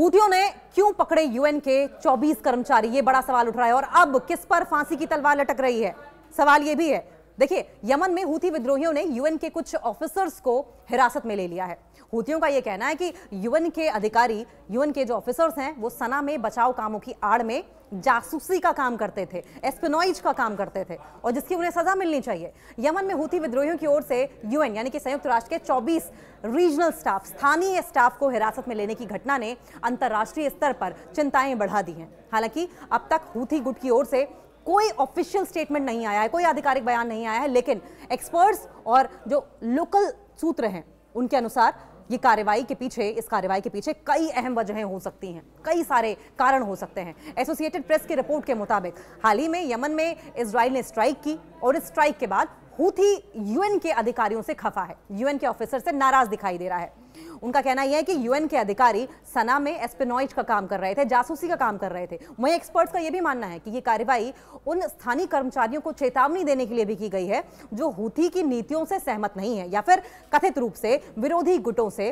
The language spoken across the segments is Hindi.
हूथियों ने क्यों पकड़े यूएन के 24 कर्मचारी, ये बड़ा सवाल उठ रहा है। और अब किस पर फांसी की तलवार लटक रही है, सवाल ये भी है। देखिए, यमन में हूथी विद्रोहियों ने यूएन के कुछ ऑफिसर्स को हिरासत में ले लिया है। हूथियों का यह कहना है कि यूएन के अधिकारी, यूएन के जो ऑफिसर्स हैं, वो सना में बचाव कामों की आड़ में जासूसी का काम करते थे, एस्पिनॉइज का काम करते थे, और जिसकी उन्हें सजा मिलनी चाहिए। यमन में हूथी विद्रोहियों की ओर से यूएन यानी कि संयुक्त राष्ट्र के 24 रीजनल स्टाफ, स्थानीय स्टाफ को हिरासत में लेने की घटना ने अंतर्राष्ट्रीय स्तर पर चिंताएं बढ़ा दी हैं। हालांकि अब तक हूथी गुट की ओर से कोई ऑफिशियल स्टेटमेंट नहीं आया है, कोई आधिकारिक बयान नहीं आया है, लेकिन एक्सपर्ट्स और जो लोकल सूत्र हैं उनके अनुसार इस कार्रवाई के पीछे कई अहम वजहें हो सकती हैं, कई सारे कारण हो सकते हैं। एसोसिएटेड प्रेस की रिपोर्ट के मुताबिक हाल ही में यमन में इजराइल ने स्ट्राइक की और इस स्ट्राइक के बाद हूथी यूएन के अधिकारियों से खफा है, यूएन के ऑफिसर से नाराज दिखाई दे रहा है। उनका कहना यह है कि यूएन के अधिकारी सना में एस्पिनॉइज का काम कर रहे थे, जासूसी का काम कर रहे थे। वहीं एक्सपर्ट्स का यह भी मानना है कि यह कार्रवाई उन स्थानीय कर्मचारियों को चेतावनी देने के लिए भी की गई है जो हूथी की नीतियों से सहमत नहीं है या फिर कथित रूप से विरोधी गुटों से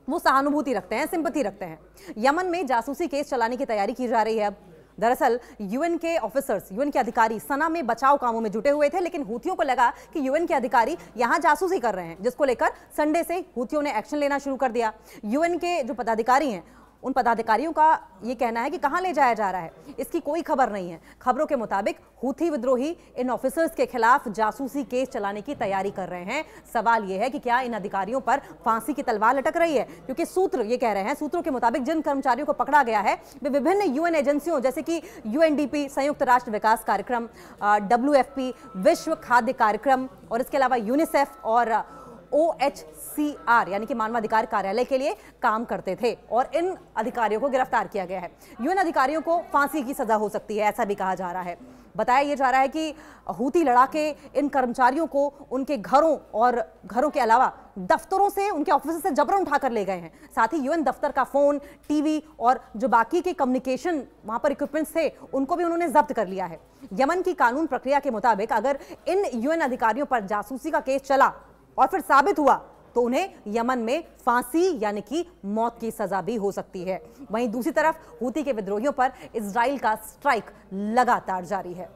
वो सहानुभूति रखते हैं, सिंपैथी रखते हैं। यमन में जासूसी केस चलाने की तैयारी की जा रही है। अब दरअसल यूएन के ऑफिसर्स, यूएन के अधिकारी सना में बचाव कामों में जुटे हुए थे, लेकिन हूथियों को लगा कि यूएन के अधिकारी यहां जासूसी कर रहे हैं, जिसको लेकर संडे से हूथियों ने एक्शन लेना शुरू कर दिया। यूएन के जो पदाधिकारी हैं, उन पदाधिकारियों का ये कहना है कि कहां ले जाया जा रहा है, इसकी कोई खबर नहीं है। खबरों के मुताबिक हूथी विद्रोही इन ऑफिसर्स के खिलाफ जासूसी केस चलाने की तैयारी कर रहे हैं। सवाल यह है कि क्या इन अधिकारियों पर फांसी की तलवार लटक रही है, क्योंकि सूत्र ये कह रहे हैं, सूत्रों के मुताबिक जिन कर्मचारियों को पकड़ा गया है वे विभिन्न यूएन एजेंसियों जैसे कि यूएनडीपी, संयुक्त राष्ट्र विकास कार्यक्रम, WFP, विश्व खाद्य कार्यक्रम, और इसके अलावा यूनिसेफ और OHCR यानी कि मानवाधिकार कार्यालय के लिए काम करते थे, और इन अधिकारियों को गिरफ्तार किया गया है। यूएन अधिकारियों को फांसी की सजा हो सकती है, ऐसा भी कहा जा रहा है। बताया यह जा रहा है कि हूथी लड़ाके इन कर्मचारियों को उनके घरों के अलावा दफ्तरों से, उनके ऑफिस से जबरन उठाकर ले गए हैं। साथ ही यूएन दफ्तर का फोन, टीवी और जो बाकी के कम्युनिकेशन वहां पर इक्विपमेंट्स थे उनको भी उन्होंने जब्त कर लिया है। यमन की कानून प्रक्रिया के मुताबिक अगर इन यूएन अधिकारियों पर जासूसी का केस चला और फिर साबित हुआ तो उन्हें यमन में फांसी यानी कि मौत की सजा भी हो सकती है। वहीं दूसरी तरफ हूथी के विद्रोहियों पर इजराइल का स्ट्राइक लगातार जारी है।